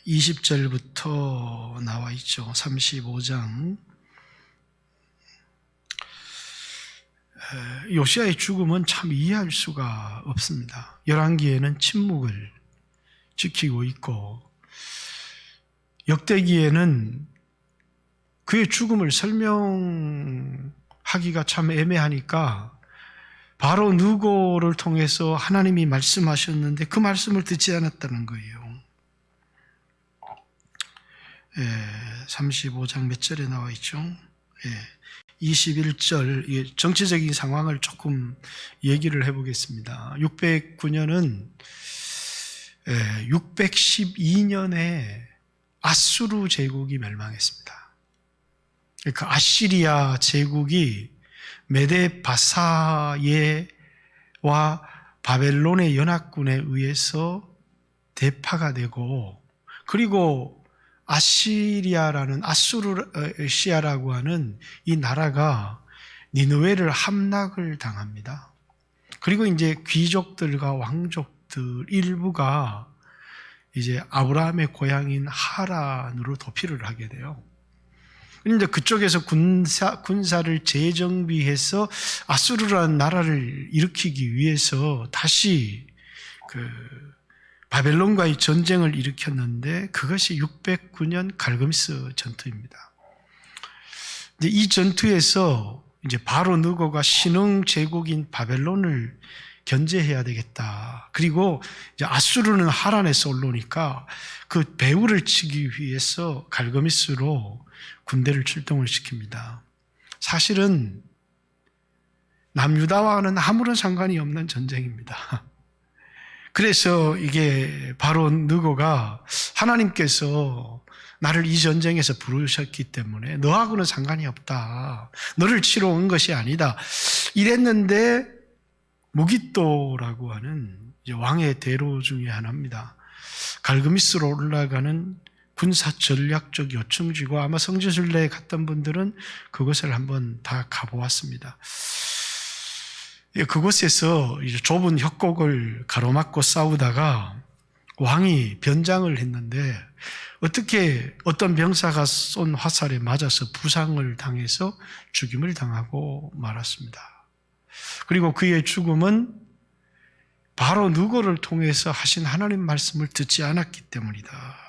20절부터 나와 있죠. 35장 요시야의 죽음은 참 이해할 수가 없습니다. 열왕기에는 침묵을 지키고 있고 역대기에는 그의 죽음을 설명하기가 참 애매하니까 바로 느고를 통해서 하나님이 말씀하셨는데 그 말씀을 듣지 않았다는 거예요. 35장 몇 절에 나와 있죠? 21절, 정치적인 상황을 조금 얘기를 해보겠습니다. 609년은 612년에 아수르 제국이 멸망했습니다. 그 아시리아 제국이 메데 바사예와 바벨론의 연합군에 의해서 대파가 되고, 그리고 아시리아라는 아수르시아라고 하는 이 나라가 니느웨를 함락을 당합니다. 그리고 이제 귀족들과 왕족들 일부가 이제 아브라함의 고향인 하란으로 도피를 하게 돼요. 그런데 그쪽에서 군사를 재정비해서 아수르라는 나라를 일으키기 위해서 다시 바벨론과의 전쟁을 일으켰는데 그것이 609년 갈그미스 전투입니다. 이제 이 전투에서 이제 바로 느고가 신흥 제국인 바벨론을 견제해야 되겠다. 그리고 이제 아수르는 하란에서 올라오니까 그 배후를 치기 위해서 갈그미스로 군대를 출동을 시킵니다. 사실은 남유다와는 아무런 상관이 없는 전쟁입니다. 그래서 이게 바로 느고가 하나님께서 나를 이 전쟁에서 부르셨기 때문에 너하고는 상관이 없다. 너를 치러 온 것이 아니다. 이랬는데 무기또라고 하는 이제 왕의 대로 중에 하나입니다. 갈그미스로 올라가는 군사 전략적 요충지고 아마 성지순례에 갔던 분들은 그것을 한번 다 가보았습니다. 그곳에서 이제 좁은 협곡을 가로막고 싸우다가 왕이 변장을 했는데 어떻게 어떤 병사가 쏜 화살에 맞아서 부상을 당해서 죽임을 당하고 말았습니다. 그리고 그의 죽음은 바로 느고를 통해서 하신 하나님 말씀을 듣지 않았기 때문이다.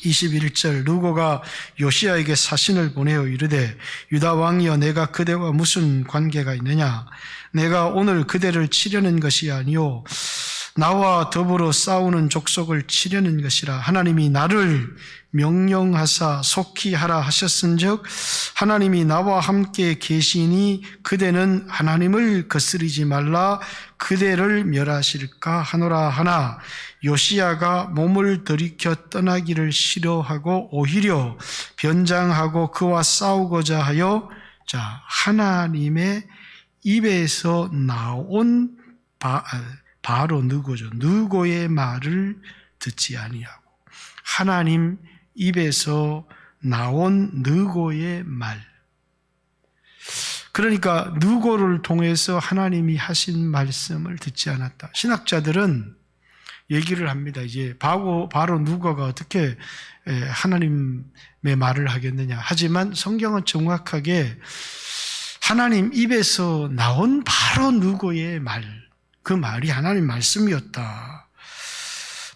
21절 느고가 요시야에게 사신을 보내어 이르되 유다 왕이여 내가 그대와 무슨 관계가 있느냐 내가 오늘 그대를 치려는 것이 아니요 나와 더불어 싸우는 족속을 치려는 것이라 하나님이 나를 명령하사 속히 하라 하셨은즉 하나님이 나와 함께 계시니 그대는 하나님을 거스리지 말라 그대를 멸하실까 하노라 하나 요시야가 몸을 들이켜 떠나기를 싫어하고 오히려 변장하고 그와 싸우고자 하여 하나님의 입에서 나온 바로 느고죠. 느고의 말을 듣지 아니하고 하나님 입에서 나온 느고의 말. 그러니까 느고를 통해서 하나님이 하신 말씀을 듣지 않았다. 신학자들은 얘기를 합니다. 이제 바로 느고가 어떻게 하나님의 말을 하겠느냐. 하지만 성경은 정확하게 하나님 입에서 나온 바로 느고의 말, 그 말이 하나님 말씀이었다.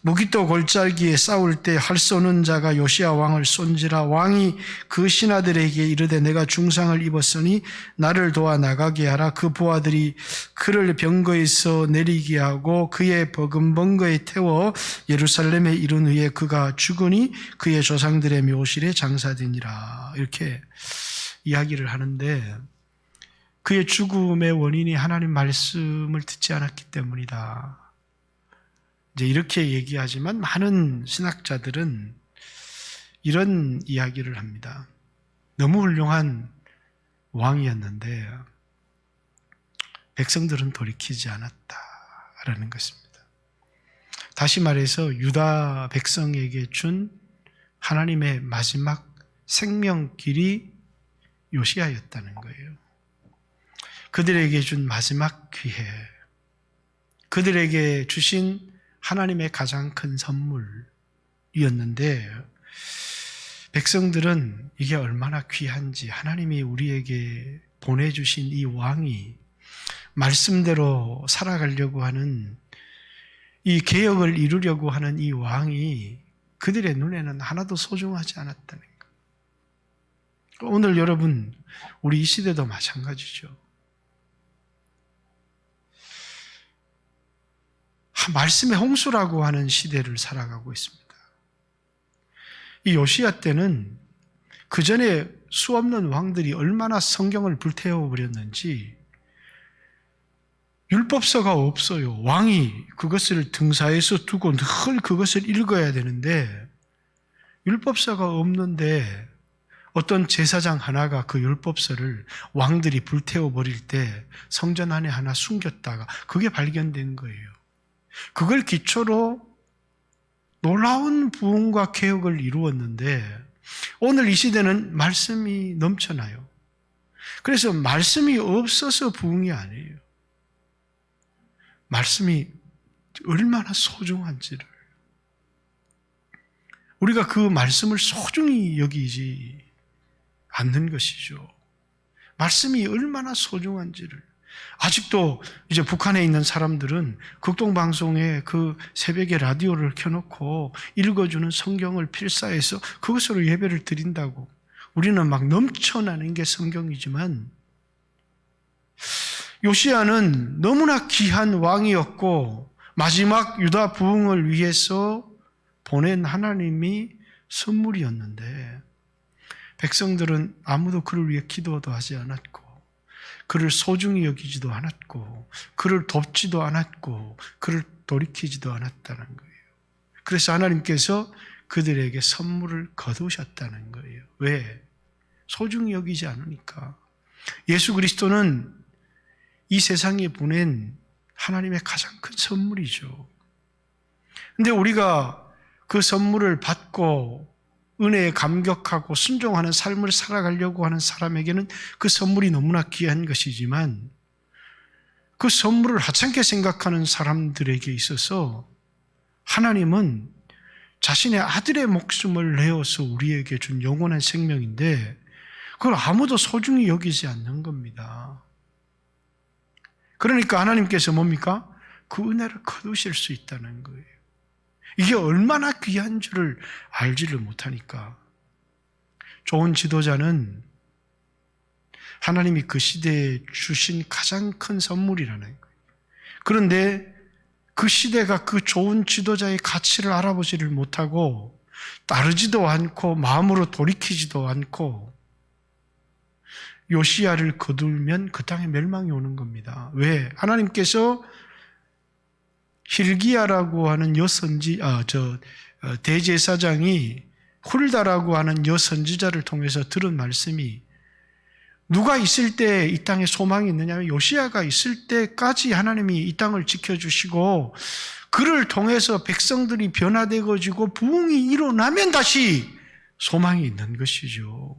무기또 골짜기에 싸울 때 활 쏘는 자가 요시야 왕을 쏜지라 왕이 그 신하들에게 이르되 내가 중상을 입었으니 나를 도와 나가게 하라. 그 부하들이 그를 병거에서 내리게 하고 그의 버금번거에 태워 예루살렘에 이른 후에 그가 죽으니 그의 조상들의 묘실에 장사되니라. 이렇게 이야기를 하는데 그의 죽음의 원인이 하나님 말씀을 듣지 않았기 때문이다. 이제 이렇게 얘기하지만 많은 신학자들은 이런 이야기를 합니다. 너무 훌륭한 왕이었는데 백성들은 돌이키지 않았다라는 것입니다. 다시 말해서 유다 백성에게 준 하나님의 마지막 생명길이 요시야였다는 거예요. 그들에게 준 마지막 기회, 그들에게 주신 하나님의 가장 큰 선물이었는데 백성들은 이게 얼마나 귀한지 하나님이 우리에게 보내주신 이 왕이 말씀대로 살아가려고 하는 이 개혁을 이루려고 하는 이 왕이 그들의 눈에는 하나도 소중하지 않았다는 것. 오늘 여러분, 우리 이 시대도 마찬가지죠. 말씀의 홍수라고 하는 시대를 살아가고 있습니다. 이 요시야 때는 그 전에 수없는 왕들이 얼마나 성경을 불태워 버렸는지 율법서가 없어요. 왕이 그것을 등사해서 두고 늘 그것을 읽어야 되는데 율법서가 없는데 어떤 제사장 하나가 그 율법서를 왕들이 불태워 버릴 때 성전 안에 하나 숨겼다가 그게 발견된 거예요. 그걸 기초로 놀라운 부흥과 개혁을 이루었는데 오늘 이 시대는 말씀이 넘쳐나요. 그래서 말씀이 없어서 부흥이 아니에요. 말씀이 얼마나 소중한지를 우리가 그 말씀을 소중히 여기지 않는 것이죠. 말씀이 얼마나 소중한지를 아직도 이제 북한에 있는 사람들은 극동방송에 그 새벽에 라디오를 켜놓고 읽어주는 성경을 필사해서 그것으로 예배를 드린다고. 우리는 막 넘쳐나는 게 성경이지만 요시야는 너무나 귀한 왕이었고 마지막 유다 부흥을 위해서 보낸 하나님이 선물이었는데 백성들은 아무도 그를 위해 기도도 하지 않았고 그를 소중히 여기지도 않았고 그를 돕지도 않았고 그를 돌이키지도 않았다는 거예요. 그래서 하나님께서 그들에게 선물을 거두셨다는 거예요. 왜? 소중히 여기지 않으니까. 예수 그리스도는 이 세상에 보낸 하나님의 가장 큰 선물이죠. 근데 우리가 그 선물을 받고 은혜에 감격하고 순종하는 삶을 살아가려고 하는 사람에게는 그 선물이 너무나 귀한 것이지만 그 선물을 하찮게 생각하는 사람들에게 있어서 하나님은 자신의 아들의 목숨을 내어서 우리에게 준 영원한 생명인데 그걸 아무도 소중히 여기지 않는 겁니다. 그러니까 하나님께서 뭡니까? 그 은혜를 거두실 수 있다는 거예요. 이게 얼마나 귀한 줄을 알지를 못하니까. 좋은 지도자는 하나님이 그 시대에 주신 가장 큰 선물이라는 거예요. 그런데 그 시대가 그 좋은 지도자의 가치를 알아보지를 못하고 따르지도 않고 마음으로 돌이키지도 않고 요시야를 거두면 그 땅에 멸망이 오는 겁니다. 왜? 하나님께서 hil기야라고 하는 대제사장이 훌다라고 하는 여선지자를 통해서 들은 말씀이 누가 있을 때 이 땅에 소망이 있느냐면 요시야가 있을 때까지 하나님이 이 땅을 지켜주시고 그를 통해서 백성들이 변화되어지고 부흥이 일어나면 다시 소망이 있는 것이죠.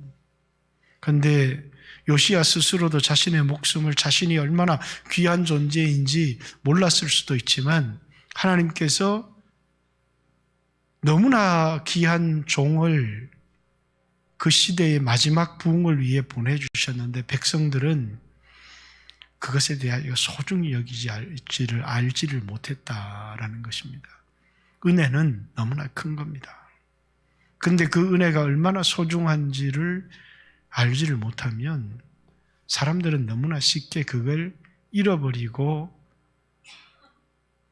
그런데 요시야 스스로도 자신의 목숨을 자신이 얼마나 귀한 존재인지 몰랐을 수도 있지만 하나님께서 너무나 귀한 종을 그 시대의 마지막 부흥을 위해 보내주셨는데 백성들은 그것에 대하여 소중히 여기지 알지를 못했다라는 것입니다. 은혜는 너무나 큰 겁니다. 그런데 그 은혜가 얼마나 소중한지를 알지를 못하면 사람들은 너무나 쉽게 그걸 잃어버리고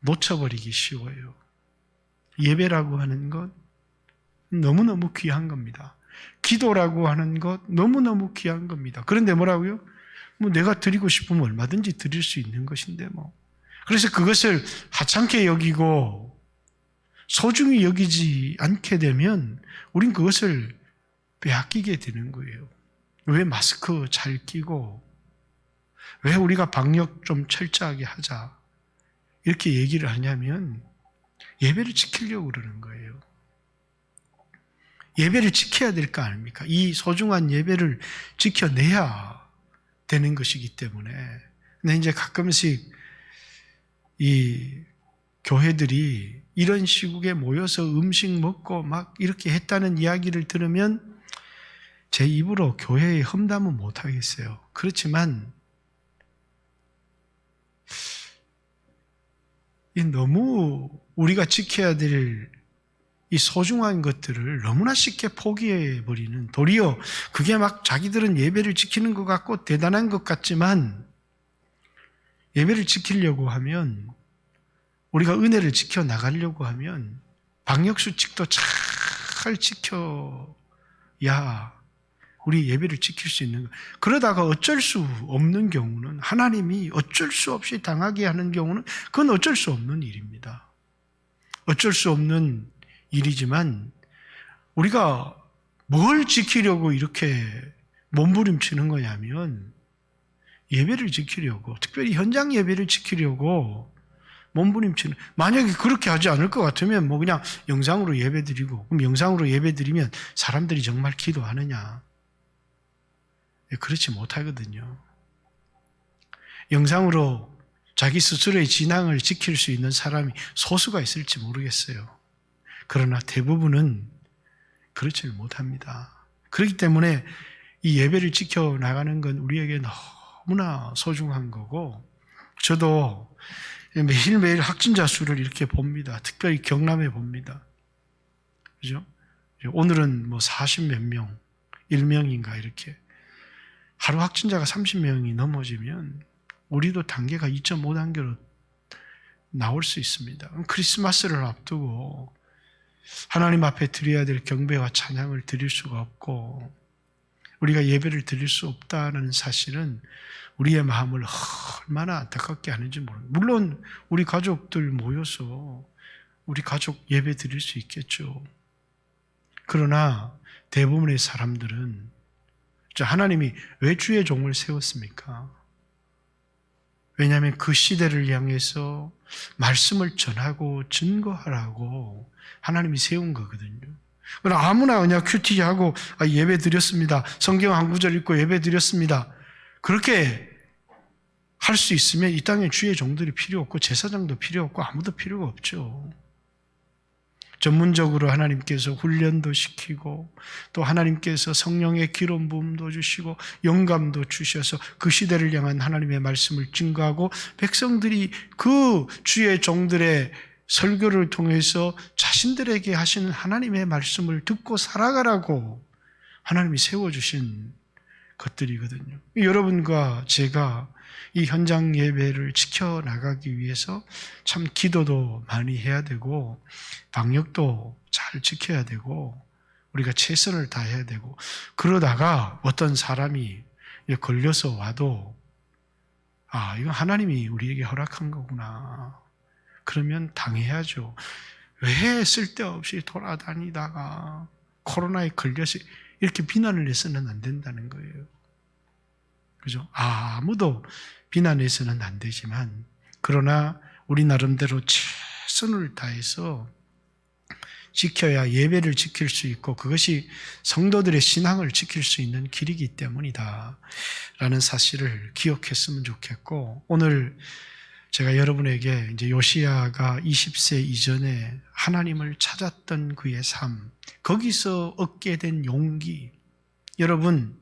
놓쳐버리기 쉬워요. 예배라고 하는 것 너무너무 귀한 겁니다. 기도라고 하는 것 너무너무 귀한 겁니다. 그런데 뭐라고요? 내가 드리고 싶으면 얼마든지 드릴 수 있는 것인데 그래서 그것을 하찮게 여기고 소중히 여기지 않게 되면 우린 그것을 빼앗기게 되는 거예요. 왜 마스크 잘 끼고 왜 우리가 방역 좀 철저하게 하자 이렇게 얘기를 하냐면 예배를 지키려고 그러는 거예요. 예배를 지켜야 될 거 아닙니까? 이 소중한 예배를 지켜내야 되는 것이기 때문에. 근데 이제 가끔씩 이 교회들이 이런 시국에 모여서 음식 먹고 막 이렇게 했다는 이야기를 들으면 제 입으로 교회의 험담은 못하겠어요. 그렇지만 너무 우리가 지켜야 될 이 소중한 것들을 너무나 쉽게 포기해버리는, 도리어 그게 막 자기들은 예배를 지키는 것 같고 대단한 것 같지만, 예배를 지키려고 하면, 우리가 은혜를 지켜나가려고 하면 방역수칙도 잘 지켜야 우리 예배를 지킬 수 있는 거예요. 그러다가 어쩔 수 없는 경우는, 하나님이 어쩔 수 없이 당하게 하는 경우는 그건 어쩔 수 없는 일입니다. 어쩔 수 없는 일이지만 우리가 뭘 지키려고 이렇게 몸부림치는 거냐면, 예배를 지키려고, 특별히 현장 예배를 지키려고 몸부림치는, 만약에 그렇게 하지 않을 것 같으면 그냥 영상으로 예배드리고, 그럼 영상으로 예배드리면 사람들이 정말 기도하느냐? 그렇지 못하거든요. 영상으로 자기 스스로의 진앙을 지킬 수 있는 사람이 소수가 있을지 모르겠어요. 그러나 대부분은 그렇지 못합니다. 그렇기 때문에 이 예배를 지켜나가는 건 우리에게 너무나 소중한 거고, 저도 매일매일 확진자 수를 이렇게 봅니다. 특별히 경남에 봅니다. 그죠? 오늘은 40몇 명, 1명인가 이렇게. 하루 확진자가 30명이 넘어지면 우리도 단계가 2.5단계로 나올 수 있습니다. 크리스마스를 앞두고 하나님 앞에 드려야 될 경배와 찬양을 드릴 수가 없고, 우리가 예배를 드릴 수 없다는 사실은 우리의 마음을 얼마나 안타깝게 하는지 모릅니다. 물론 우리 가족들 모여서 우리 가족 예배 드릴 수 있겠죠. 그러나 대부분의 사람들은, 하나님이 왜 주의 종을 세웠습니까? 왜냐하면 그 시대를 향해서 말씀을 전하고 증거하라고 하나님이 세운 거거든요. 그러나 아무나 그냥 큐티하고 예배 드렸습니다, 성경 한 구절 읽고 예배 드렸습니다, 그렇게 할 수 있으면 이 땅에 주의 종들이 필요 없고 제사장도 필요 없고 아무도 필요가 없죠. 전문적으로 하나님께서 훈련도 시키고, 또 하나님께서 성령의 기름 부음도 주시고 영감도 주셔서 그 시대를 향한 하나님의 말씀을 증거하고, 백성들이 그 주의 종들의 설교를 통해서 자신들에게 하시는 하나님의 말씀을 듣고 살아가라고 하나님이 세워주신 것들이거든요. 여러분과 제가 이 현장 예배를 지켜나가기 위해서 참 기도도 많이 해야 되고, 방역도 잘 지켜야 되고, 우리가 최선을 다해야 되고, 그러다가 어떤 사람이 걸려서 와도 이건 하나님이 우리에게 허락한 거구나, 그러면 당해야죠. 왜 쓸데없이 돌아다니다가 코로나에 걸려서 이렇게 비난을 해서는 안 된다는 거예요. 그죠? 아무도 비난해서는 안 되지만, 그러나 우리 나름대로 최선을 다해서 지켜야 예배를 지킬 수 있고, 그것이 성도들의 신앙을 지킬 수 있는 길이기 때문이다 라는 사실을 기억했으면 좋겠고, 오늘 제가 여러분에게 이제 요시야가 20세 이전에 하나님을 찾았던 그의 삶, 거기서 얻게 된 용기, 여러분,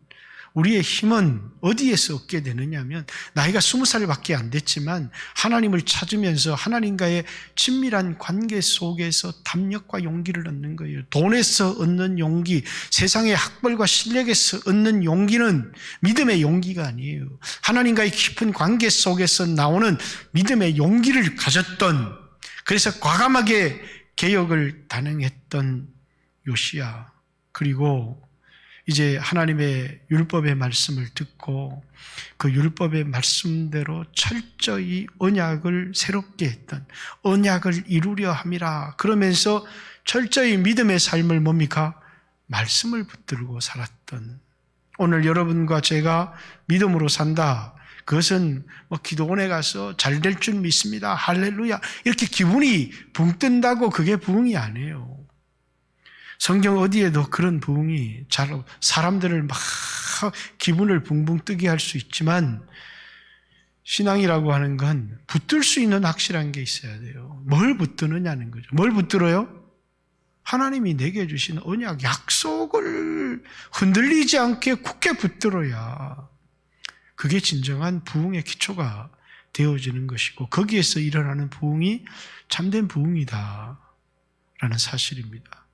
우리의 힘은 어디에서 얻게 되느냐면, 나이가 20살밖에 안 됐지만 하나님을 찾으면서 하나님과의 친밀한 관계 속에서 담력과 용기를 얻는 거예요. 돈에서 얻는 용기, 세상의 학벌과 실력에서 얻는 용기는 믿음의 용기가 아니에요. 하나님과의 깊은 관계 속에서 나오는 믿음의 용기를 가졌던, 그래서 과감하게 개혁을 단행했던 요시야, 그리고 이제 하나님의 율법의 말씀을 듣고 그 율법의 말씀대로 철저히 언약을 새롭게 했던, 언약을 이루려 함이라 그러면서 철저히 믿음의 삶을 뭡니까? 말씀을 붙들고 살았던, 오늘 여러분과 제가 믿음으로 산다, 그것은 기도원에 가서 잘 될 줄 믿습니다, 할렐루야, 이렇게 기분이 붕 뜬다고 그게 부흥이 아니에요. 성경 어디에도 그런 부흥이 잘, 사람들을 막 기분을 붕붕 뜨게 할 수 있지만, 신앙이라고 하는 건 붙들 수 있는 확실한 게 있어야 돼요. 뭘 붙드느냐는 거죠. 뭘 붙들어요? 하나님이 내게 주신 언약, 약속을 흔들리지 않게 굳게 붙들어야 그게 진정한 부흥의 기초가 되어지는 것이고 거기에서 일어나는 부흥이 참된 부흥이다 라는 사실입니다.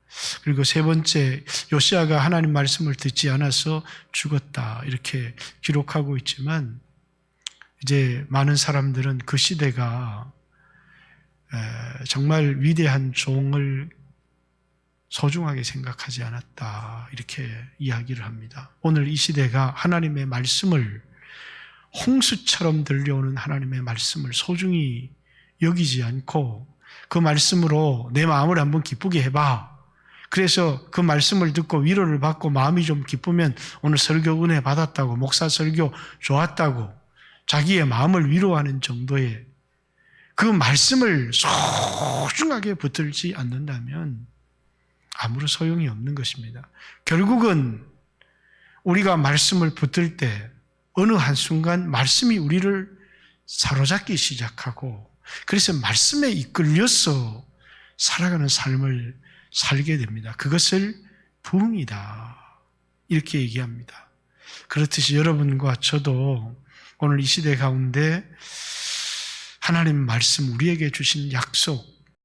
그리고 세 번째, 요시아가 하나님 말씀을 듣지 않아서 죽었다 이렇게 기록하고 있지만 이제 많은 사람들은 그 시대가 정말 위대한 종을 소중하게 생각하지 않았다 이렇게 이야기를 합니다. 오늘 이 시대가 하나님의 말씀을 홍수처럼 들려오는 하나님의 말씀을 소중히 여기지 않고 그 말씀으로 내 마음을 한번 기쁘게 해봐. 그래서 그 말씀을 듣고 위로를 받고 마음이 좀 기쁘면 오늘 설교 은혜 받았다고, 목사 설교 좋았다고 자기의 마음을 위로하는 정도의 그 말씀을 소중하게 붙들지 않는다면 아무런 소용이 없는 것입니다. 결국은 우리가 말씀을 붙들 때 어느 한순간 말씀이 우리를 사로잡기 시작하고 그래서 말씀에 이끌려서 살아가는 삶을 살게 됩니다. 그것을 부흥이다 이렇게 얘기합니다. 그렇듯이 여러분과 저도 오늘 이 시대 가운데 하나님 말씀, 우리에게 주신 약속,